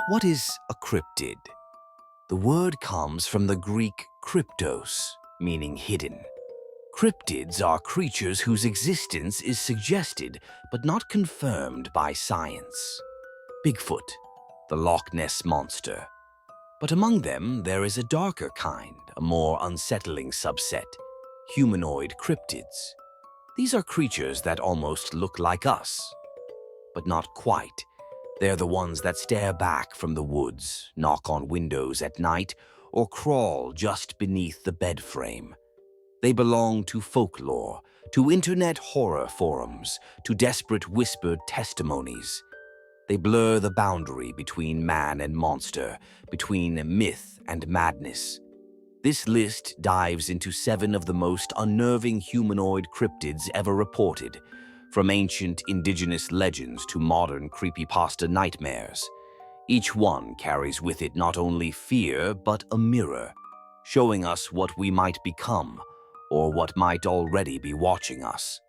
What is a cryptid? The word comes from the Greek kryptos, meaning hidden. Cryptids are creatures whose existence is suggested but not confirmed by science. Bigfoot, the Loch Ness Monster. But among them, there is a darker kind, a more unsettling subset, humanoid cryptids. These are creatures that almost look like us, but not quite. They're the ones that stare back from the woods, knock on windows at night, or crawl just beneath the bed frame. They belong to folklore, to internet horror forums, to desperate whispered testimonies. They blur the boundary between man and monster, between myth and madness. This list dives into 7 of the most unnerving humanoid cryptids ever reported, from ancient indigenous legends to modern creepypasta nightmares. Each one carries with it not only fear, but a mirror, showing us what we might become, or what might already be watching us.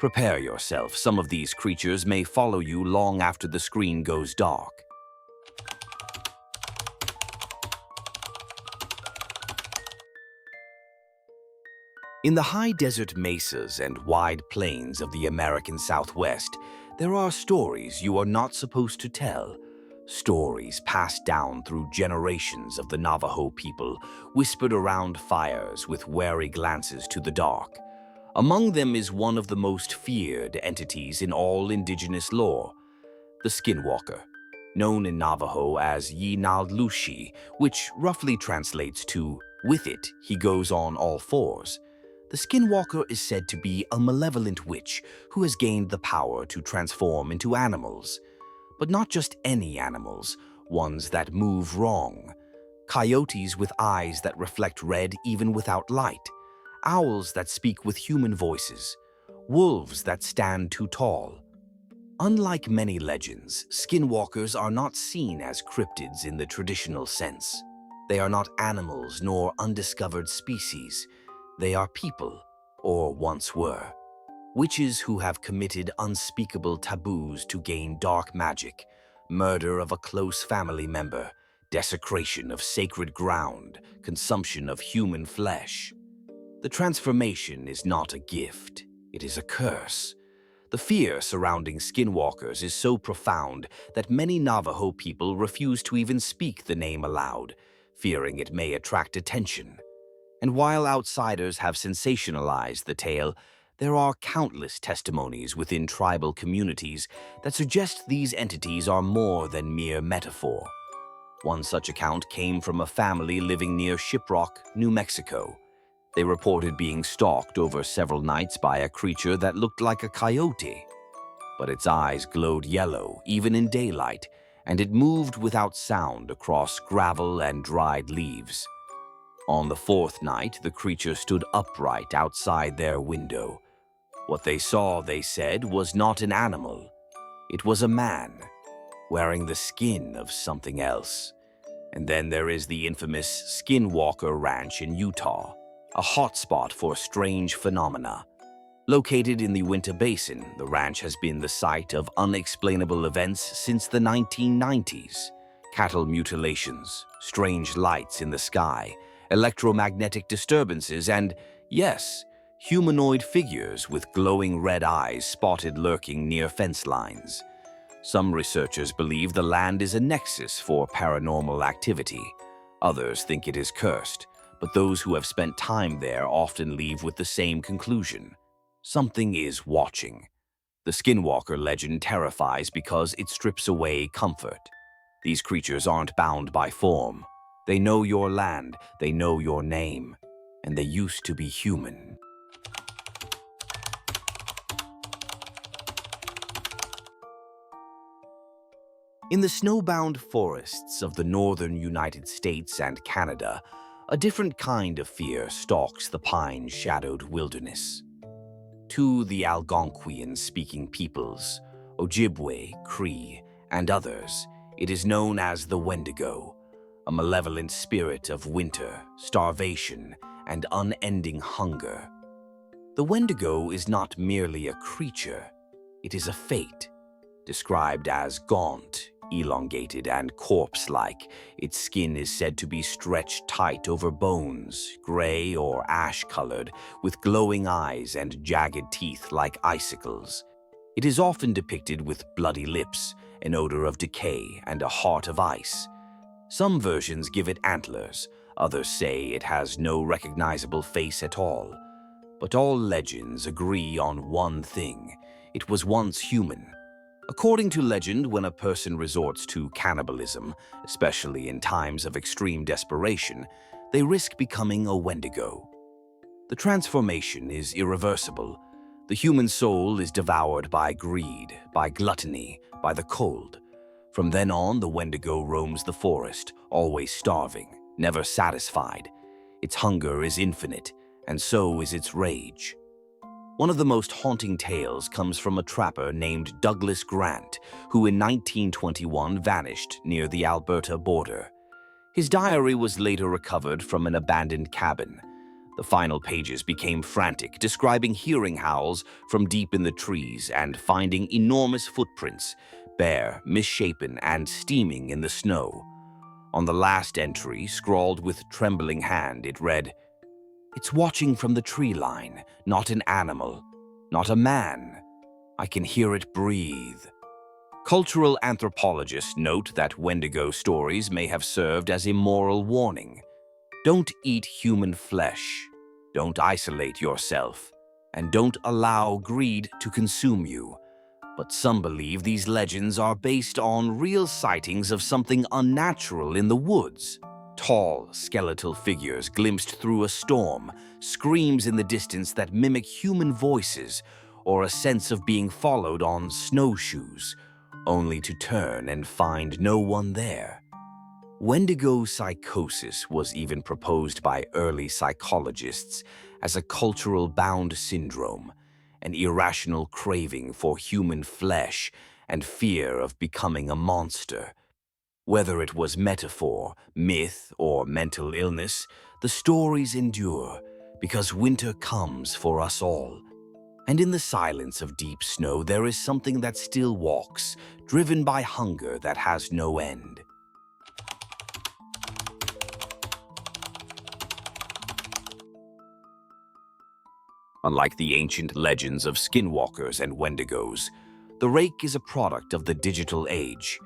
Prepare yourself, some of these creatures may follow you long after the screen goes dark. In the high desert mesas and wide plains of the American Southwest, there are stories you are not supposed to tell. Stories passed down through generations of the Navajo people, whispered around fires with wary glances to the dark. Among them is one of the most feared entities in all indigenous lore, the Skinwalker, known in Navajo as Yinaldlushi, which roughly translates to, "With it, he goes on all fours." The Skinwalker is said to be a malevolent witch who has gained the power to transform into animals. But not just any animals, ones that move wrong. Coyotes with eyes that reflect red even without light. Owls that speak with human voices. Wolves that stand too tall. Unlike many legends, skinwalkers are not seen as cryptids in the traditional sense. They are not animals nor undiscovered species. They are people, or once were. Witches who have committed unspeakable taboos to gain dark magic, murder of a close family member, desecration of sacred ground, consumption of human flesh. The transformation is not a gift, it is a curse. The fear surrounding skinwalkers is so profound that many Navajo people refuse to even speak the name aloud, fearing it may attract attention. And while outsiders have sensationalized the tale, there are countless testimonies within tribal communities that suggest these entities are more than mere metaphor. One such account came from a family living near Shiprock, New Mexico. They reported being stalked over several nights by a creature that looked like a coyote. But its eyes glowed yellow, even in daylight, and it moved without sound across gravel and dried leaves. On the 4th night, the creature stood upright outside their window. What they saw, they said, was not an animal. It was a man, wearing the skin of something else. And then there is the infamous Skinwalker Ranch in Utah, a hotspot for strange phenomena. Located in the Uinta Basin, the ranch has been the site of unexplainable events since the 1990s. Cattle mutilations, strange lights in the sky, electromagnetic disturbances, and, yes, humanoid figures with glowing red eyes spotted lurking near fence lines. Some researchers believe the land is a nexus for paranormal activity. Others think it is cursed, but those who have spent time there often leave with the same conclusion. Something is watching. The Skinwalker legend terrifies because it strips away comfort. These creatures aren't bound by form. They know your land, they know your name, and they used to be human. In the snowbound forests of the northern United States and Canada, a different kind of fear stalks the pine-shadowed wilderness. To the Algonquian-speaking peoples, Ojibwe, Cree, and others, it is known as the Wendigo, a malevolent spirit of winter, starvation, and unending hunger. The Wendigo is not merely a creature, it is a fate, described as gaunt, elongated and corpse-like. Its skin is said to be stretched tight over bones, gray or ash-colored, with glowing eyes and jagged teeth like icicles. It is often depicted with bloody lips, an odor of decay, and a heart of ice. Some versions give it antlers, others say it has no recognizable face at all. But all legends agree on one thing: it was once human. According to legend, when a person resorts to cannibalism, especially in times of extreme desperation, they risk becoming a Wendigo. The transformation is irreversible. The human soul is devoured by greed, by gluttony, by the cold. From then on, the Wendigo roams the forest, always starving, never satisfied. Its hunger is infinite, and so is its rage. One of the most haunting tales comes from a trapper named Douglas Grant, who in 1921 vanished near the Alberta border. His diary was later recovered from an abandoned cabin. The final pages became frantic, describing hearing howls from deep in the trees and finding enormous footprints, bare, misshapen, and steaming in the snow. On the last entry, scrawled with trembling hand, it read, "It's watching from the tree line, not an animal, not a man. I can hear it breathe." Cultural anthropologists note that Wendigo stories may have served as a moral warning. Don't eat human flesh, don't isolate yourself, and don't allow greed to consume you. But some believe these legends are based on real sightings of something unnatural in the woods. Tall, skeletal figures glimpsed through a storm, screams in the distance that mimic human voices, or a sense of being followed on snowshoes, only to turn and find no one there. Wendigo psychosis was even proposed by early psychologists as a cultural bound syndrome, an irrational craving for human flesh and fear of becoming a monster. Whether it was metaphor, myth, or mental illness, the stories endure because winter comes for us all. And in the silence of deep snow, there is something that still walks, driven by hunger that has no end. Unlike the ancient legends of skinwalkers and Wendigos, the rake is a product of the digital age.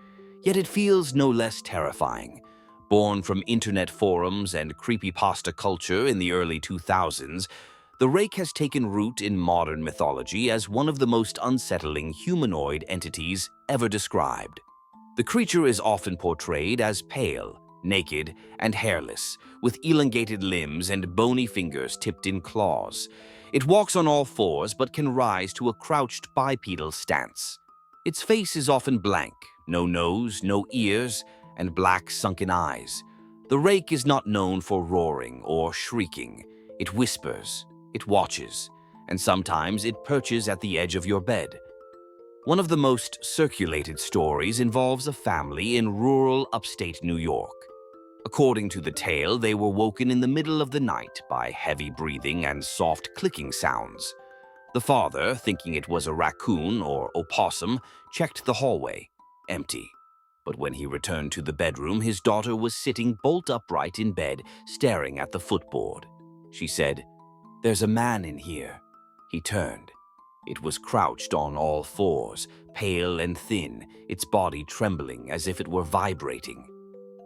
Yet it feels no less terrifying. Born from internet forums and creepypasta culture in the early 2000s, the rake has taken root in modern mythology as one of the most unsettling humanoid entities ever described. The creature is often portrayed as pale, naked, and hairless, with elongated limbs and bony fingers tipped in claws. It walks on all fours but can rise to a crouched bipedal stance. Its face is often blank, no nose, no ears, and black sunken eyes. The rake is not known for roaring or shrieking. It whispers, it watches, and sometimes it perches at the edge of your bed. One of the most circulated stories involves a family in rural upstate New York. According to the tale, they were woken in the middle of the night by heavy breathing and soft clicking sounds. The father, thinking it was a raccoon or opossum, checked the hallway. Empty. But when he returned to the bedroom, his daughter was sitting bolt upright in bed, staring at the footboard. She said, "There's a man in here." He turned. It was crouched on all fours, pale and thin, its body trembling as if it were vibrating.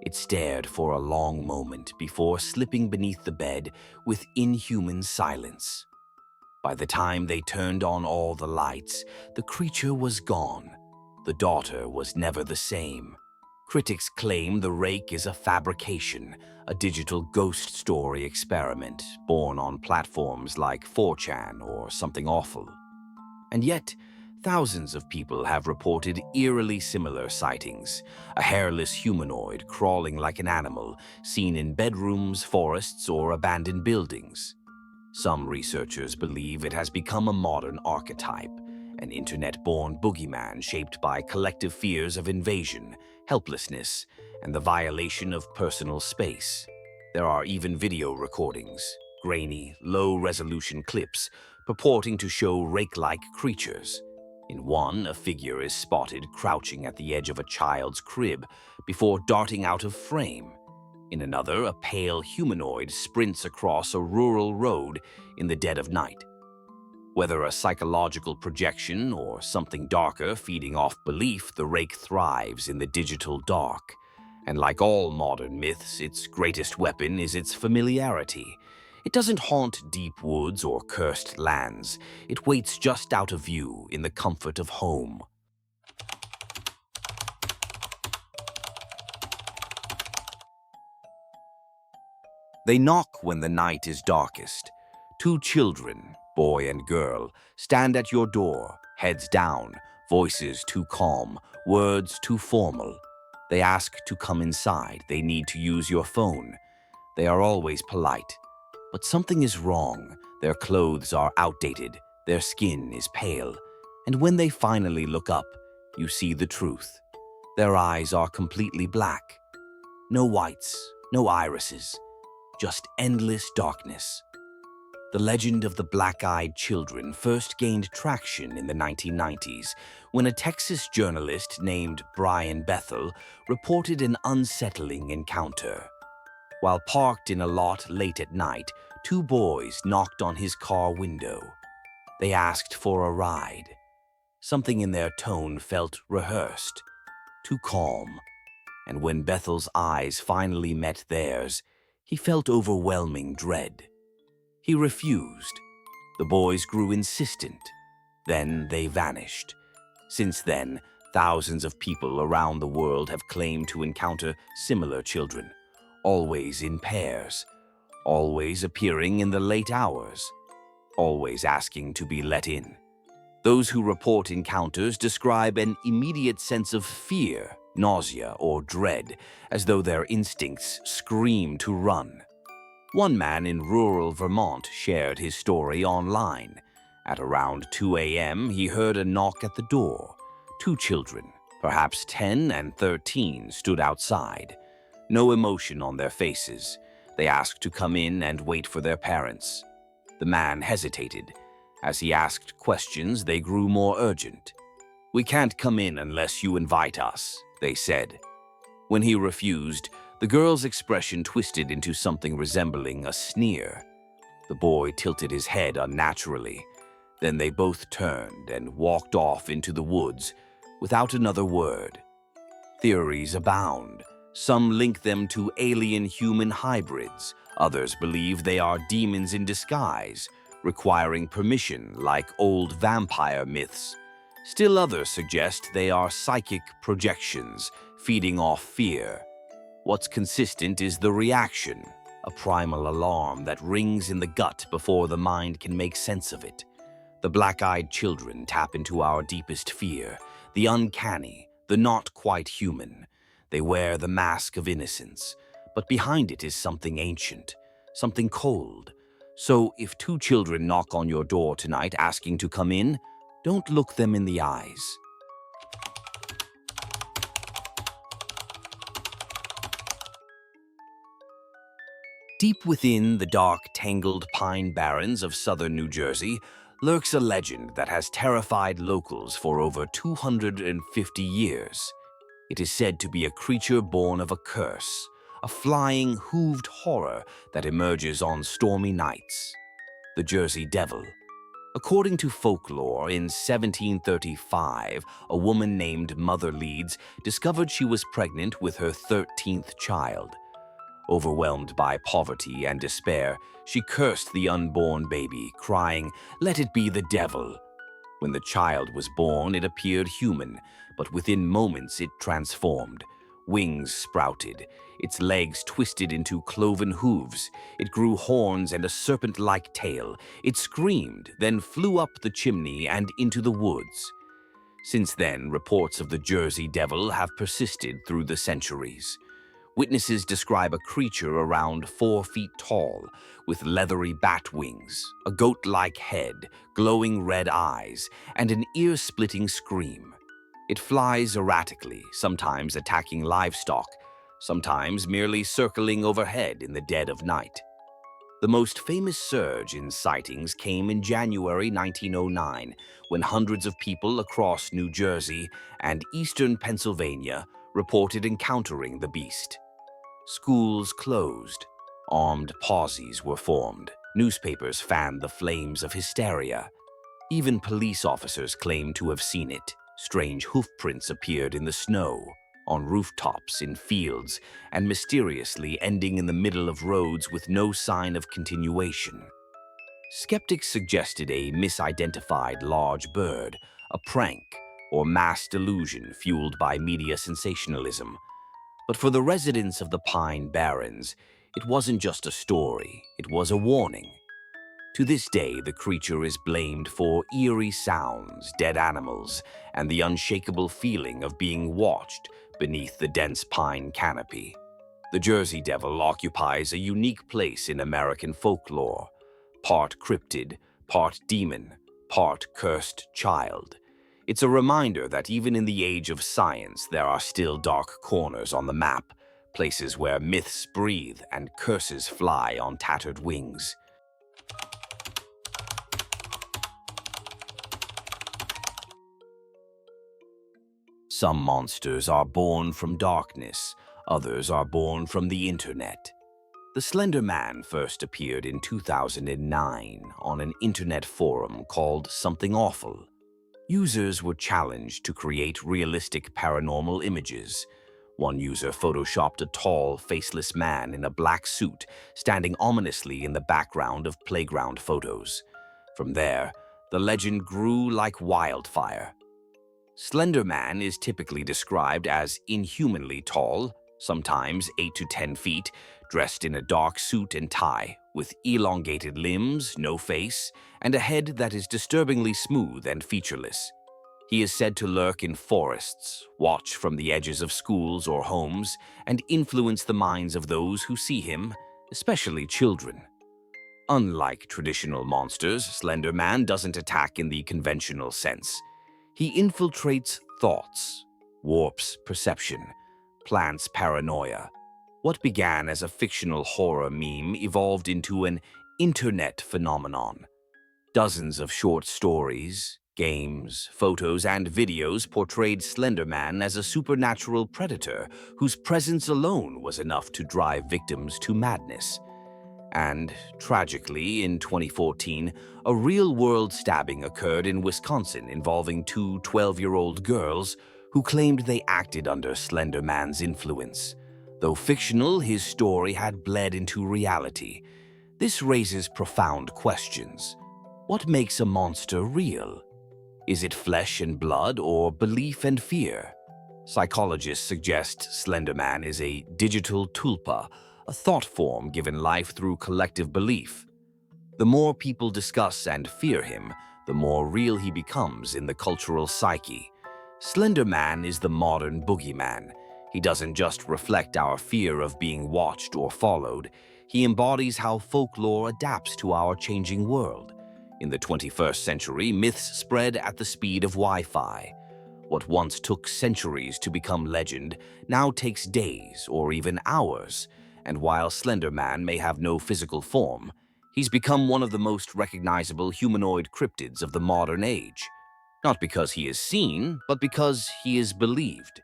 It stared for a long moment before slipping beneath the bed with inhuman silence. By the time they turned on all the lights, the creature was gone. The daughter was never the same. Critics claim the rake is a fabrication, a digital ghost story experiment born on platforms like 4chan or Something Awful. And yet, thousands of people have reported eerily similar sightings: a hairless humanoid crawling like an animal, seen in bedrooms, forests, or abandoned buildings. Some researchers believe it has become a modern archetype, an internet-born boogeyman shaped by collective fears of invasion, helplessness, and the violation of personal space. There are even video recordings, grainy, low-resolution clips, purporting to show rake-like creatures. In one, a figure is spotted crouching at the edge of a child's crib before darting out of frame. In another, a pale humanoid sprints across a rural road in the dead of night. Whether a psychological projection or something darker feeding off belief, the rake thrives in the digital dark. And like all modern myths, its greatest weapon is its familiarity. It doesn't haunt deep woods or cursed lands. It waits just out of view in the comfort of home. They knock when the night is darkest. Two children, boy and girl, stand at your door, heads down, voices too calm, words too formal. They ask to come inside. They need to use your phone. They are always polite. But something is wrong. Their clothes are outdated. Their skin is pale. And when they finally look up, you see the truth. Their eyes are completely black. No whites, no irises, just endless darkness. The legend of the black-eyed children first gained traction in the 1990s when a Texas journalist named Brian Bethel reported an unsettling encounter. While parked in a lot late at night, two boys knocked on his car window. They asked for a ride. Something in their tone felt rehearsed, too calm. And when Bethel's eyes finally met theirs, he felt overwhelming dread. He refused. The boys grew insistent. Then they vanished. Since then, thousands of people around the world have claimed to encounter similar children, always in pairs, always appearing in the late hours, always asking to be let in. Those who report encounters describe an immediate sense of fear, nausea, or dread, as though their instincts scream to run. One man in rural Vermont shared his story online. At around 2 a.m., he heard a knock at the door. Two children, perhaps 10 and 13, stood outside. No emotion on their faces. They asked to come in and wait for their parents. The man hesitated. As he asked questions, they grew more urgent. "We can't come in unless you invite us," they said. When he refused, the girl's expression twisted into something resembling a sneer. The boy tilted his head unnaturally. Then they both turned and walked off into the woods without another word. Theories abound. Some link them to alien-human hybrids. Others believe they are demons in disguise, requiring permission like old vampire myths. Still others suggest they are psychic projections, feeding off fear. What's consistent is the reaction, a primal alarm that rings in the gut before the mind can make sense of it. The black-eyed children tap into our deepest fear, the uncanny, the not quite human. They wear the mask of innocence, but behind it is something ancient, something cold. So if two children knock on your door tonight asking to come in, don't look them in the eyes. Deep within the dark, tangled pine barrens of southern New Jersey lurks a legend that has terrified locals for over 250 years. It is said to be a creature born of a curse, a flying, hooved horror that emerges on stormy nights. The Jersey Devil. According to folklore, in 1735, a woman named Mother Leeds discovered she was pregnant with her 13th child. Overwhelmed by poverty and despair, she cursed the unborn baby, crying, "Let it be the devil." When the child was born, it appeared human, but within moments it transformed. Wings sprouted, its legs twisted into cloven hooves. It grew horns and a serpent-like tail. It screamed, then flew up the chimney and into the woods. Since then, reports of the Jersey Devil have persisted through the centuries. Witnesses describe a creature around 4 feet tall, with leathery bat wings, a goat-like head, glowing red eyes, and an ear-splitting scream. It flies erratically, sometimes attacking livestock, sometimes merely circling overhead in the dead of night. The most famous surge in sightings came in January 1909, when hundreds of people across New Jersey and eastern Pennsylvania reported encountering the beast. Schools closed, armed posses were formed, newspapers fanned the flames of hysteria. Even police officers claimed to have seen it. Strange hoofprints appeared in the snow, on rooftops, in fields, and mysteriously ending in the middle of roads with no sign of continuation. Skeptics suggested a misidentified large bird, a prank, or mass delusion fueled by media sensationalism. But for the residents of the Pine Barrens, it wasn't just a story, it was a warning. To this day, the creature is blamed for eerie sounds, dead animals, and the unshakable feeling of being watched beneath the dense pine canopy. The Jersey Devil occupies a unique place in American folklore, part cryptid, part demon, part cursed child. It's a reminder that even in the age of science, there are still dark corners on the map, places where myths breathe and curses fly on tattered wings. Some monsters are born from darkness, others are born from the internet. The Slender Man first appeared in 2009 on an internet forum called Something Awful. Users were challenged to create realistic paranormal images. One user photoshopped a tall, faceless man in a black suit standing ominously in the background of playground photos. From there, the legend grew like wildfire. Slender Man is typically described as inhumanly tall, sometimes 8 to 10 feet, dressed in a dark suit and tie, with elongated limbs, no face, and a head that is disturbingly smooth and featureless. He is said to lurk in forests, watch from the edges of schools or homes, and influence the minds of those who see him, especially children. Unlike traditional monsters, Slender Man doesn't attack in the conventional sense. He infiltrates thoughts, warps perception, plants paranoia. What began as a fictional horror meme evolved into an internet phenomenon. Dozens of short stories, games, photos, and videos portrayed Slender Man as a supernatural predator whose presence alone was enough to drive victims to madness. And, tragically, in 2014, a real-world stabbing occurred in Wisconsin involving two 12-year-old girls who claimed they acted under Slender Man's influence. Though fictional, his story had bled into reality. This raises profound questions. What makes a monster real? Is it flesh and blood or belief and fear? Psychologists suggest Slender Man is a digital tulpa, a thought form given life through collective belief. The more people discuss and fear him, the more real he becomes in the cultural psyche. Slender Man is the modern boogeyman. He doesn't just reflect our fear of being watched or followed, he embodies how folklore adapts to our changing world. In the 21st century, myths spread at the speed of Wi-Fi. What once took centuries to become legend now takes days or even hours. And while Slender Man may have no physical form, he's become one of the most recognizable humanoid cryptids of the modern age. Not because he is seen, but because he is believed.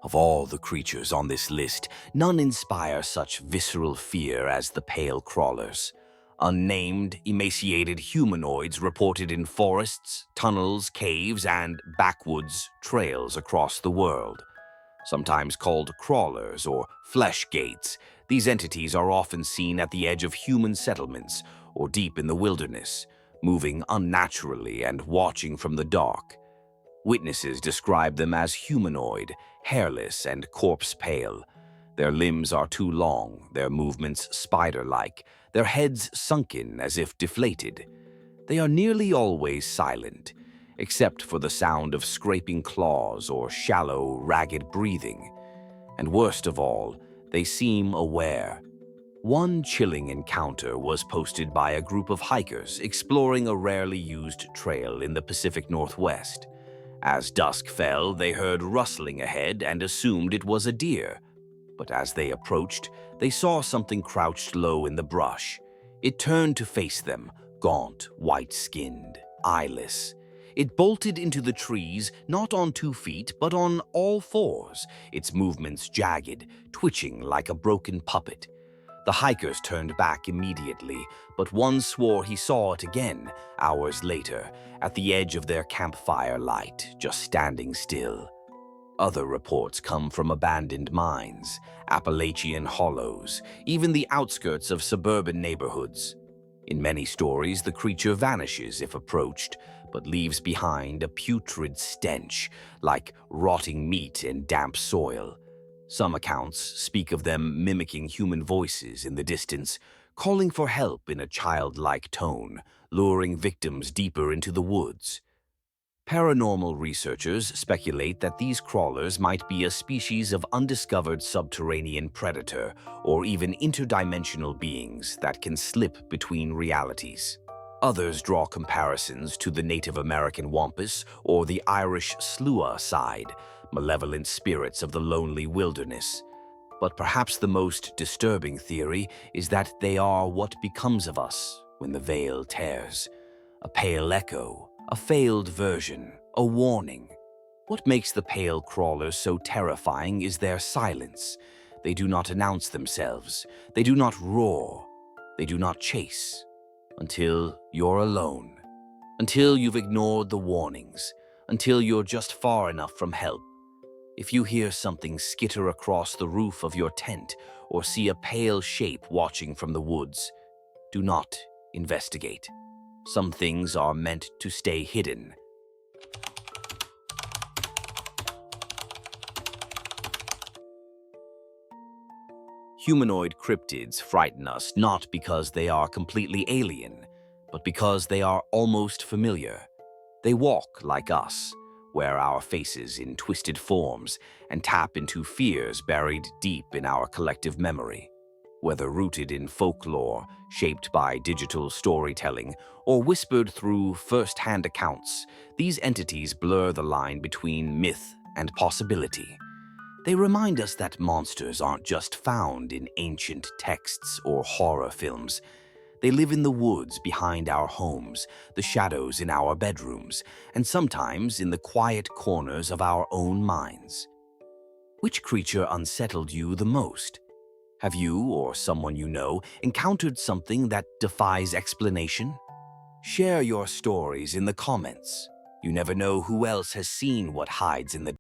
Of all the creatures on this list, none inspire such visceral fear as the pale crawlers. Unnamed, emaciated humanoids reported in forests, tunnels, caves, and backwoods trails across the world. Sometimes called crawlers or flesh gates, these entities are often seen at the edge of human settlements or deep in the wilderness, moving unnaturally and watching from the dark. Witnesses describe them as humanoid, hairless, and corpse-pale. Their limbs are too long, their movements spider-like, their heads sunken as if deflated. They are nearly always silent, except for the sound of scraping claws or shallow, ragged breathing. And worst of all, they seem aware. One chilling encounter was posted by a group of hikers exploring a rarely used trail in the Pacific Northwest. As dusk fell, they heard rustling ahead and assumed it was a deer. But as they approached, they saw something crouched low in the brush. It turned to face them, gaunt, white-skinned, eyeless. It bolted into the trees, not on 2 feet, but on all fours, its movements jagged, twitching like a broken puppet. The hikers turned back immediately, but one swore he saw it again, hours later, at the edge of their campfire light, just standing still. Other reports come from abandoned mines, Appalachian hollows, even the outskirts of suburban neighborhoods. In many stories, the creature vanishes if approached, but leaves behind a putrid stench, like rotting meat and damp soil. Some accounts speak of them mimicking human voices in the distance, calling for help in a childlike tone, luring victims deeper into the woods. Paranormal researchers speculate that these crawlers might be a species of undiscovered subterranean predator or even interdimensional beings that can slip between realities. Others draw comparisons to the Native American wampus or the Irish slua side, malevolent spirits of the lonely wilderness. But perhaps the most disturbing theory is that they are what becomes of us when the veil tears. A pale echo, a failed version, a warning. What makes the pale crawlers so terrifying is their silence. They do not announce themselves. They do not roar. They do not chase. Until you're alone. Until you've ignored the warnings. Until you're just far enough from help. If you hear something skitter across the roof of your tent or see a pale shape watching from the woods, do not investigate. Some things are meant to stay hidden. Humanoid cryptids frighten us not because they are completely alien, but because they are almost familiar. They walk like us, wear our faces in twisted forms, and tap into fears buried deep in our collective memory. Whether rooted in folklore, shaped by digital storytelling, or whispered through first-hand accounts, these entities blur the line between myth and possibility. They remind us that monsters aren't just found in ancient texts or horror films. They live in the woods behind our homes, the shadows in our bedrooms, and sometimes in the quiet corners of our own minds. Which creature unsettled you the most? Have you or someone you know encountered something that defies explanation? Share your stories in the comments. You never know who else has seen what hides in the